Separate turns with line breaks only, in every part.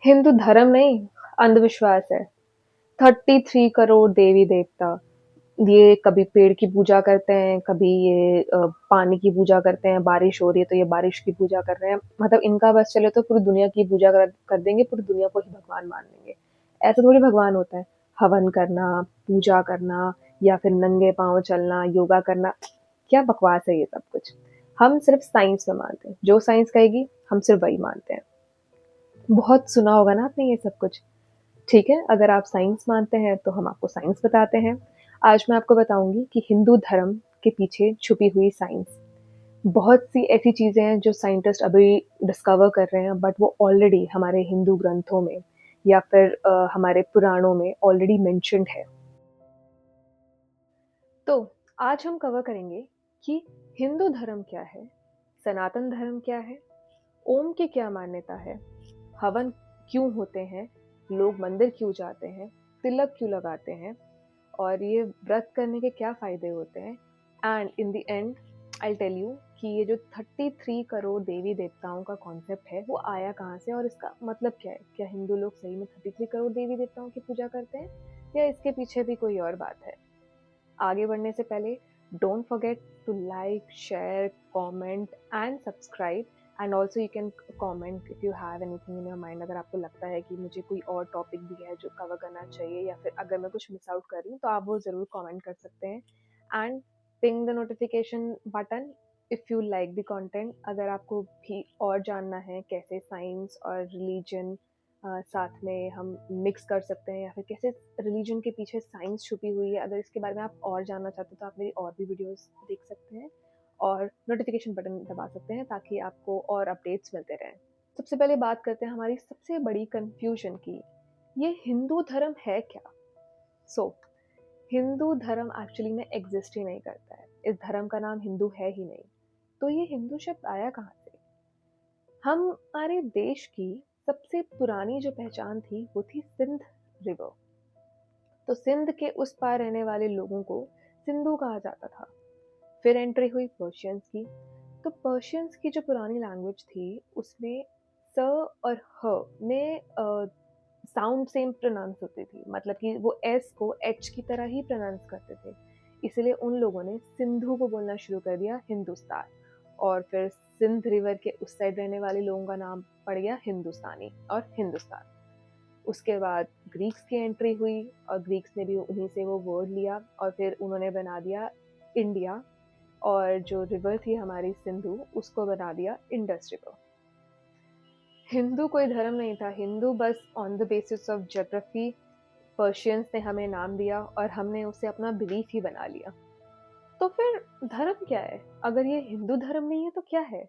हिंदू धर्म नहीं, अंधविश्वास है। 33 करोड़ देवी देवता, ये कभी पेड़ की पूजा करते हैं, कभी ये पानी की पूजा करते हैं, बारिश हो रही है तो ये बारिश की पूजा कर रहे हैं। मतलब इनका बस चले तो पूरी दुनिया की पूजा कर देंगे, पूरी दुनिया को ही भगवान मान लेंगे। ऐसा थोड़ी भगवान होता है। हवन करना, पूजा करना, या फिर नंगे पाँव चलना, योगा करना, क्या बकवास है ये सब कुछ। हम सिर्फ साइंस में मानते हैं, जो साइंस कहेगी हम सिर्फ वही मानते हैं। बहुत सुना होगा ना आपने ये सब कुछ। ठीक है, अगर आप साइंस मानते हैं तो हम आपको साइंस बताते हैं। आज मैं आपको बताऊंगी कि हिंदू धर्म के पीछे छुपी हुई साइंस। बहुत सी ऐसी चीजें हैं जो साइंटिस्ट अभी डिस्कवर कर रहे हैं, बट वो ऑलरेडी हमारे हिंदू ग्रंथों में या फिर हमारे पुराणों में ऑलरेडी मेंशन्ड है। तो आज हम कवर करेंगे कि हिंदू धर्म क्या है, सनातन धर्म क्या है, ओम की क्या मान्यता है, हवन क्यों होते हैं, लोग मंदिर क्यों जाते हैं, तिलक क्यों लगाते हैं, और ये व्रत करने के क्या फायदे होते हैं। And in the end I tell you कि ये जो 33 करोड़ देवी देवताओं का कॉन्सेप्ट है वो आया कहाँ से और इसका मतलब क्या है। क्या हिंदू लोग सही में 33 करोड़ देवी देवताओं की पूजा करते हैं या इसके पीछे भी कोई और बात है। आगे बढ़ने से पहले don't forget to like, share, comment and subscribe. And also you can comment if you have anything in your mind. अगर आपको लगता है कि मुझे कोई और टॉपिक भी है जो कवर करना चाहिए, या फिर अगर मैं कुछ मिस आउट कर रही हूँ तो आप वो ज़रूर कमेंट कर सकते हैं। And ping the notification button if you like the content. अगर आपको भी और जानना है कैसे साइंस और रिलीजन साथ में हम मिक्स कर सकते हैं, या फिर कैसे रिलीजन के पीछे साइंस छुपी हुई है, अगर इसके बारे में आप और जानना चाहते हैं तो आप मेरी और भी वीडियोस देख सकते हैं और नोटिफिकेशन बटन दबा सकते हैं ताकि आपको और अपडेट्स मिलते रहें। सबसे पहले बात करते हैं हमारी सबसे बड़ी कंफ्यूजन की, ये हिंदू धर्म है क्या। सो हिंदू धर्म एक्चुअली में एग्जिस्ट ही नहीं करता है। इस धर्म का नाम हिंदू है ही नहीं। तो ये हिंदू शब्द आया कहाँ से। हमारे देश की सबसे पुरानी जो पहचान थी वो थी सिंध रिवर। तो सिंध के उस पार रहने वाले लोगों को सिंधु कहा जाता था। फिर एंट्री हुई पर्शियंस की। तो पर्शियंस की जो पुरानी लैंग्वेज थी उसमें स और ह में साउंड सेम प्रोनाउंस होती थी, मतलब कि वो एस को एच की तरह ही प्रोनाउंस करते थे। इसलिए उन लोगों ने सिंधु को बोलना शुरू कर दिया हिंदुस्तान, और फिर सिंध रिवर के उस साइड रहने वाले लोगों का नाम पड़ गया हिंदुस्तानी और हिंदुस्तान। उसके बाद ग्रीक्स की एंट्री हुई और ग्रीक्स ने भी उन्हीं से वो वर्ड लिया और फिर उन्होंने बना दिया इंडिया, और जो रिवर थी हमारी सिंधु उसको बना दिया इंडस रिवर। हिंदू कोई धर्म नहीं था, हिंदू बस on the basis of geography Persians ने हमें नाम दिया और हमने उसे अपना बिलीफ ही बना लिया। तो फिर धर्म क्या है, अगर ये हिंदू धर्म नहीं है तो क्या है।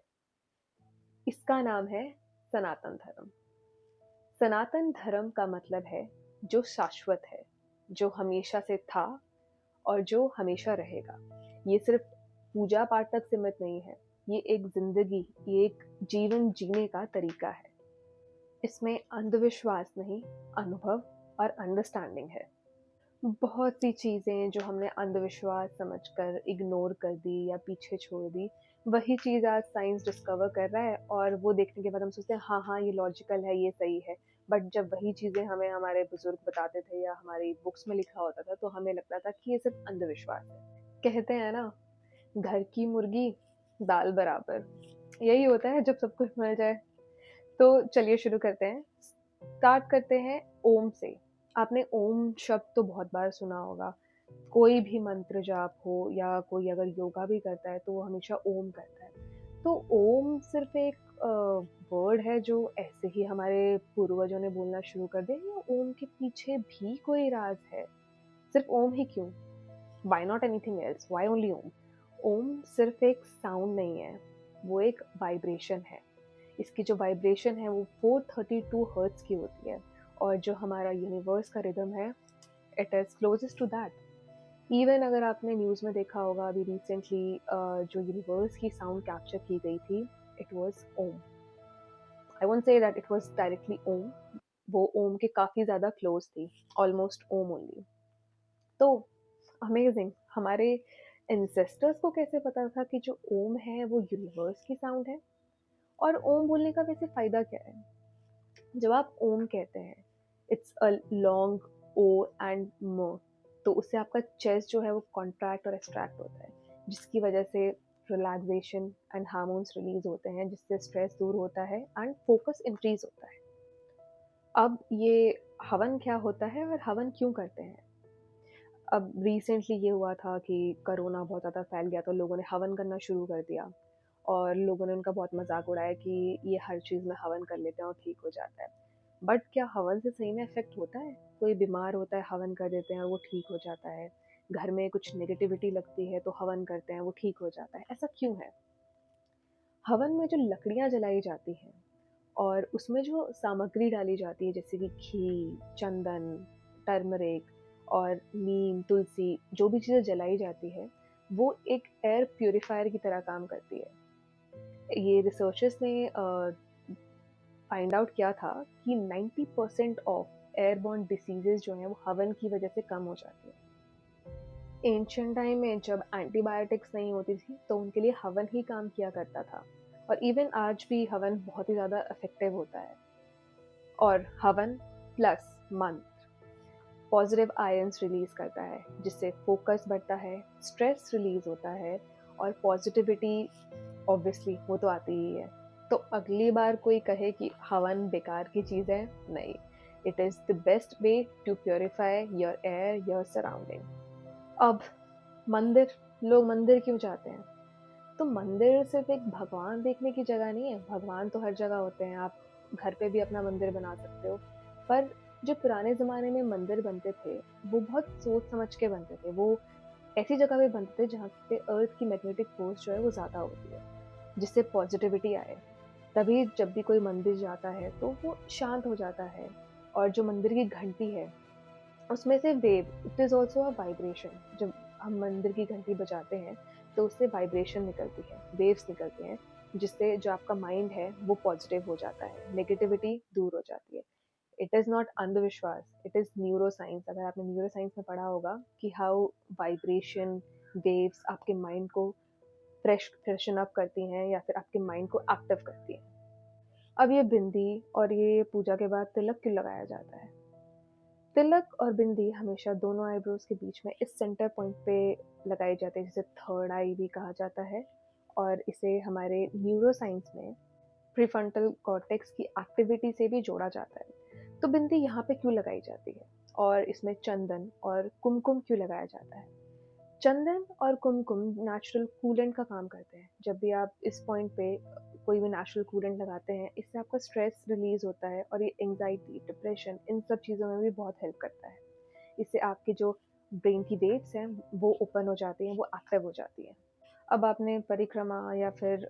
इसका नाम है सनातन धर्म। सनातन धर्म का मतलब है जो शाश्वत है, जो हमेशा से था और जो हमेशा रहेगा। ये सिर्फ पूजा पाठ तक सीमित नहीं है, ये एक जिंदगी, ये एक जीवन जीने का तरीका है। इसमें अंधविश्वास नहीं, अनुभव और अंडरस्टैंडिंग है। बहुत सी चीज़ें जो हमने अंधविश्वास समझकर इग्नोर कर दी या पीछे छोड़ दी, वही चीज़ आज साइंस डिस्कवर कर रहा है, और वो देखने के बाद हम सोचते हैं हाँ हाँ ये लॉजिकल है, ये सही है। बट जब वही चीज़ें हमें हमारे बुजुर्ग बताते थे या हमारी बुक्स में लिखा होता था तो हमें लगता था कि ये सिर्फ अंधविश्वास है। कहते हैं ना, घर की मुर्गी दाल बराबर, यही होता है जब सब कुछ मिल जाए। तो चलिए शुरू करते हैं। स्टार्ट करते हैं ओम से। आपने ओम शब्द तो बहुत बार सुना होगा। कोई भी मंत्र जाप हो या कोई अगर योगा भी करता है तो वो हमेशा ओम करता है। तो ओम सिर्फ एक वर्ड है जो ऐसे ही हमारे पूर्वजों ने बोलना शुरू कर दिया, या ओम के पीछे भी कोई राज है। सिर्फ ओम ही क्यों, why not anything else, why only Om. Om सिर्फ एक साउंड नहीं है, वो एक वाइब्रेशन है। इसकी जो वाइब्रेशन है वो 432 हर्ट्ज की होती है, और जो हमारा यूनिवर्स का रिदम है it is closest to that. Even अगर आपने न्यूज़ में देखा होगा अभी रिसेंटली, जो यूनिवर्स की साउंड कैप्चर की गई थी it was Om. I won't say that it was directly Om, वो ओम के काफ़ी ज़्यादा क्लोज थी, ऑलमोस्ट ओम ओनली। तो अमेजिंग, हमारे एंसेस्टर्स को कैसे पता था कि जो ओम है वो यूनिवर्स की साउंड है। और ओम बोलने का वैसे फ़ायदा क्या है। जब आप ओम कहते हैं, it's a long O and M, तो उससे आपका चेस्ट जो है वो कॉन्ट्रैक्ट और एक्सट्रैक्ट होता है, जिसकी वजह से रिलैक्सेशन एंड हार्मोन्स रिलीज होते हैं, जिससे स्ट्रेस दूर होता है एंड फोकस इंक्रीज होता है। अब ये हवन क्या होता है और हवन क्यों करते हैं? अब रिसेंटली ये हुआ था कि कोरोना बहुत ज़्यादा फैल गया, तो लोगों ने हवन करना शुरू कर दिया और लोगों ने उनका बहुत मजाक उड़ाया कि ये हर चीज़ में हवन कर लेते हैं और ठीक हो जाता है। बट क्या हवन से सही में इफेक्ट होता है? कोई बीमार होता है, हवन कर देते हैं और वो ठीक हो जाता है। घर में कुछ नेगेटिविटी लगती है तो हवन करते हैं, वो ठीक हो जाता है। ऐसा क्यों है? हवन में जो लकड़ियाँ जलाई जाती हैं और उसमें जो सामग्री डाली जाती है, जैसे कि घी, चंदन, टर्मरिक और नीम, तुलसी, जो भी चीज़ें जलाई जाती है, वो एक एयर प्यूरिफायर की तरह काम करती है। ये रिसर्चर्स ने फाइंड आउट किया था कि 90% ऑफ एयरबॉर्न डिसीजेज जो हैं वो हवन की वजह से कम हो जाती है। एंशियंट टाइम में जब एंटीबायोटिक्स नहीं होती थी तो उनके लिए हवन ही काम किया करता था, और इवन आज भी हवन बहुत ही ज़्यादा इफेक्टिव होता है। और हवन प्लस मंत्र पॉजिटिव आयंस रिलीज करता है, जिससे फोकस बढ़ता है, स्ट्रेस रिलीज होता है और पॉजिटिविटी ऑब्वियसली वो तो आती ही है। तो अगली बार कोई कहे कि हवन बेकार की चीज़ है, नहीं, it is the best way to purify your air, your surrounding. अब मंदिर, लोग मंदिर क्यों जाते हैं? तो मंदिर सिर्फ एक भगवान देखने की जगह नहीं है, भगवान तो हर जगह होते हैं, आप घर पे भी अपना मंदिर बना सकते हो। पर जो पुराने ज़माने में मंदिर बनते थे, वो बहुत सोच समझ के बनते थे। वो ऐसी जगह पे बनते थे जहाँ पे अर्थ की मैग्नेटिक फोर्स जो है वो ज़्यादा होती है, जिससे पॉजिटिविटी आए। तभी जब भी कोई मंदिर जाता है तो वो शांत हो जाता है। और जो मंदिर की घंटी है, उसमें से wave, it is also a vibration. जब हम मंदिर की घंटी बजाते हैं तो उससे वाइब्रेशन निकलती है, वेव्स निकलते हैं, जिससे जो आपका माइंड है वो पॉजिटिव हो जाता है, नेगेटिविटी दूर हो जाती है। इट इज़ नॉट अंधविश्वास, इट इज़ न्यूरो साइंस। अगर आपने न्यूरो साइंस में पढ़ा होगा कि हाउ वाइब्रेशन वेव्स आपके माइंड को फ्रेशन अप करती हैं या फिर आपके माइंड को एक्टिव करती हैं। अब ये बिंदी और ये पूजा के बाद तिलक क्यों लगाया जाता है? तिलक और बिंदी हमेशा दोनों आईब्रोज के बीच में इस सेंटर पॉइंट पे लगाई जाती है, जिसे थर्ड आई भी कहा जाता है। और इसे हमारे न्यूरो साइंस में प्रीफ्रंटल कॉर्टेक्स की एक्टिविटी से भी जोड़ा जाता है। तो बिंदी यहाँ पे क्यों लगाई जाती है और इसमें चंदन और कुमकुम क्यों लगाया जाता है? चंदन और कुमकुम नेचुरल कूलेंट का काम करते हैं। जब भी आप इस पॉइंट पे कोई भी नेचुरल कूलेंट लगाते हैं, इससे आपका स्ट्रेस रिलीज होता है और ये एंजाइटी, डिप्रेशन, इन सब चीज़ों में भी बहुत हेल्प करता है। इससे आपके जो ब्रेन की वेव्स हैं वो ओपन हो जाती हैं, वो एक्टिव हो जाती हैं। अब आपने परिक्रमा या फिर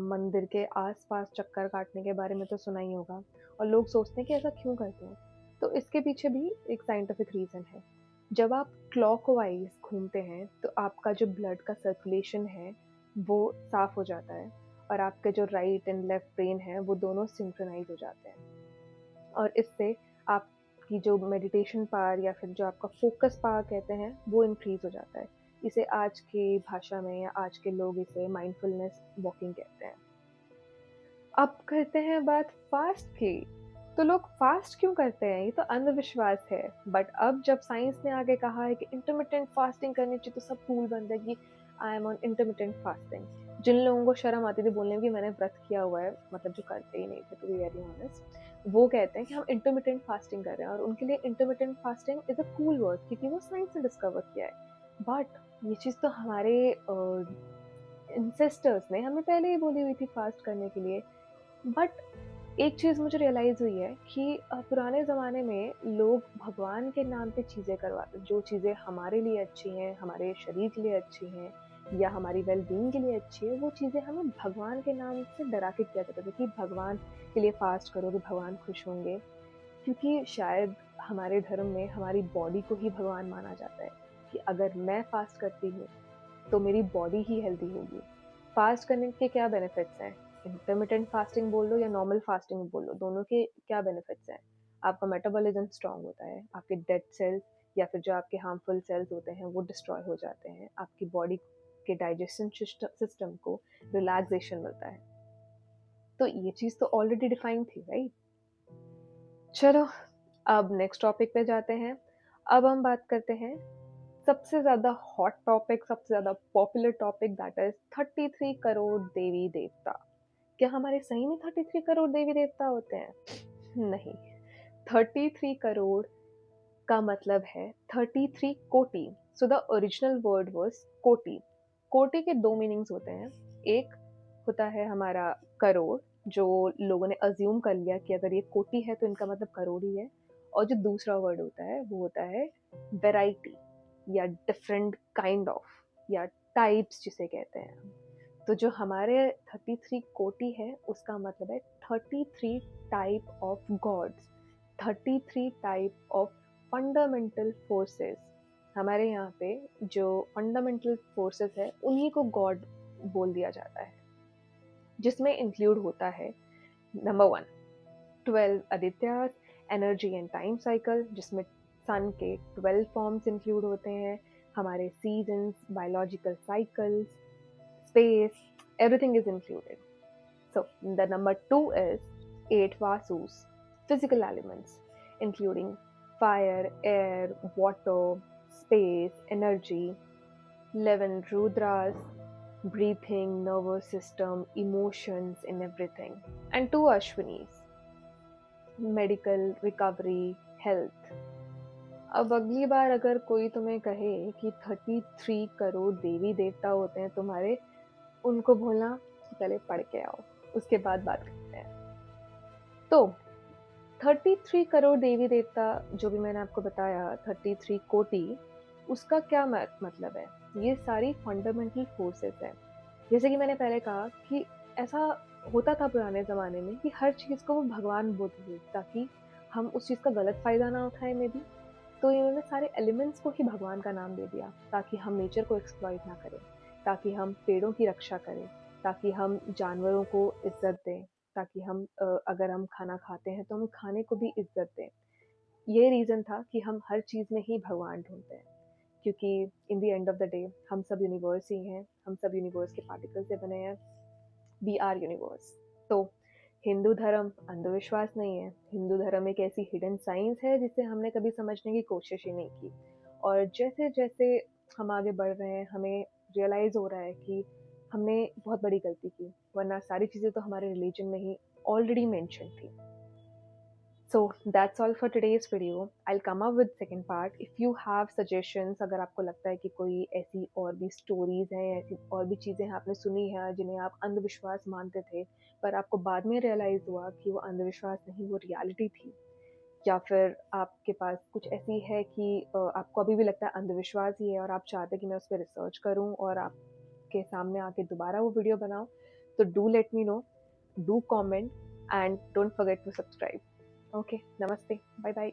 मंदिर के आसपास चक्कर काटने के बारे में तो सुना ही होगा, और लोग सोचते हैं कि ऐसा क्यों करते हैं। तो इसके पीछे भी एक साइंटिफिक रीज़न है। जब आप क्लॉकवाइज घूमते हैं तो आपका जो ब्लड का सर्कुलेशन है वो साफ हो जाता है, और आपके जो राइट एंड लेफ्ट ब्रेन है वो दोनों सिंक्रोनाइज हो जाते हैं। और इससे आपकी जो मेडिटेशन पावर या फिर जो आपका फोकस पावर कहते हैं वो इंक्रीज हो जाता है। इसे आज की भाषा में या आज के लोग इसे माइंडफुलनेस वॉकिंग कहते हैं। अब करते हैं बात फास्ट की। तो लोग फास्ट क्यों करते हैं? ये तो अंधविश्वास है। बट अब जब साइंस ने आगे कहा है कि इंटरमिटेंट फास्टिंग करनी चाहिए, तो सब फूल बन रहे कि I am on intermittent fasting. जिन लोगों को शर्म आती थी बोलने में कि मैंने व्रत किया हुआ है, मतलब जो करते ही नहीं थे, टू बी वेरी ऑनेस्ट, वो कहते हैं कि हम इंटरमिटेंट फास्टिंग कर रहे हैं, और उनके लिए intermittent fasting is a cool word, क्योंकि वो साइंस ने डिस्कवर किया है। बट ये चीज़ तो हमारे इंसेस्टर्स ने हमें पहले ही बोली हुई थी फास्ट करने के लिए। बट एक चीज़ मुझे रियलाइज़ हुई है कि पुराने ज़माने में लोग भगवान के नाम पे चीज़ें करवाते, जो चीज़ें हमारे लिए अच्छी हैं, हमारे शरीर के लिए अच्छी हैं या हमारी वेल बीइंग के लिए अच्छी है, वो चीज़ें हमें भगवान के नाम से डरा के किया जाता था कि भगवान के लिए फास्ट करोगे, भगवान खुश होंगे। क्योंकि शायद हमारे धर्म में हमारी बॉडी को ही भगवान माना जाता है, कि अगर मैं फास्ट करती हूँ तो मेरी बॉडी ही हेल्दी होगी। फास्ट करने के क्या बेनिफिट्स हैं? इंटरमिटेंट फास्टिंग बोल लो या नॉर्मल फास्टिंग बोल लो, दोनों के क्या बेनिफिट्स हैं? आपका मेटाबॉलिज्म स्ट्रांग होता है, आपके डेड सेल्स या फिर जो आपके हार्मफुल सेल्स होते हैं वो डिस्ट्रॉय हो जाते हैं, आपकी बॉडी के डाइजेशन सिस्टम को रिलैक्सेशन मिलता है। तो ये चीज़ तो ऑलरेडी डिफाइंड थी, राइट? चलो अब नेक्स्ट टॉपिक पे जाते हैं। अब हम बात करते हैं सबसे ज़्यादा हॉट टॉपिक, सबसे ज़्यादा popular topic, that is 33 crore देवी देवता। क्या हमारे सही में 33 करोड़ देवी देवता होते हैं? नहीं। 33 करोड़ का मतलब है 33 कोटि। So the original word was कोटि। कोटि के दो मीनिंग्स होते हैं। एक होता है हमारा करोड़, जो लोगों ने अज्यूम कर लिया कि अगर ये कोटि है तो इनका मतलब करोड़ ही है। और जो दूसरा वर्ड होता है वो होता है वेराइटी, या डिफरेंट काइंड ऑफ, या टाइप्स जिसे कहते हैं। तो जो हमारे 33 कोटि है उसका मतलब है 33 type of gods, 33 type of fundamental forces. हमारे यहाँ पे जो फंडामेंटल फोर्सेस है उन्हीं को गॉड बोल दिया जाता है, जिसमें इंक्लूड होता है number 1 12 Adityas, energy and time cycle, जिसमें सन के 12 फॉर्म्स इंक्लूड होते हैं, हमारे seasons, biological cycles, space, everything is included. So the number 2 is 8 Vasus, physical elements, including fire, air, water, space, energy, 11 Rudras, breathing, nervous system, emotions, and everything. And 2 Ashwinis, medical, recovery, health. अब अगली बार अगर कोई तुम्हें कहे कि 33 करोड़ देवी देवता होते हैं तुम्हारे, उनको बोलना कि पहले पढ़ के आओ, उसके बाद बात करते हैं। तो 33 करोड़ देवी देवता, जो भी मैंने आपको बताया, 33 कोटि, उसका क्या मतलब है? ये सारी फंडामेंटल फोर्सेस है। जैसे कि मैंने पहले कहा कि ऐसा होता था पुराने ज़माने में कि हर चीज़ को वो भगवान बोलते थे, ताकि हम उस चीज़ का गलत फ़ायदा ना उठाएं मे बी। तो इन्होंने सारे एलिमेंट्स को ही भगवान का नाम दे दिया, ताकि हम नेचर को एक्सप्लॉइट ना करें, ताकि हम पेड़ों की रक्षा करें, ताकि हम जानवरों को इज्जत दें, ताकि हम अगर हम खाना खाते हैं तो हम खाने को भी इज्जत दें। ये रीज़न था कि हम हर चीज़ में ही भगवान ढूंढते हैं, क्योंकि इन the end of the day हम सब यूनिवर्स ही हैं, हम सब यूनिवर्स के पार्टिकल से बने हैं, वी आर यूनिवर्स। तो हिंदू धर्म अंधविश्वास नहीं है, हिंदू धर्म एक ऐसी हिडन साइंस है जिसे हमने कभी समझने की कोशिश ही नहीं की। और जैसे जैसे हम आगे बढ़ रहे हैं हमें रियलाइज़ हो रहा है कि हमने बहुत बड़ी गलती की, वरना सारी चीज़ें तो हमारे रिलीजन में ही ऑलरेडी मेंशन थी। So that's all for today's video. I'll come up with second part. If you have suggestions, अगर आपको लगता है कि कोई ऐसी और भी स्टोरीज हैं, ऐसी और भी चीज़ें आपने सुनी हैं जिन्हें आप अंधविश्वास मानते थे, पर आपको बाद में रियलाइज़ हुआ कि वो अंधविश्वास नहीं, वो रियलिटी थी, या फिर आपके पास कुछ ऐसी है कि आपको अभी भी लगता है अंधविश्वास ही है और आप चाहते हैं कि मैं उस पर रिसर्च करूं और आपके सामने आके दोबारा वो वीडियो बनाऊं, तो do let me know, do comment, and don't forget to subscribe. Okay, नमस्ते, बाय बाय।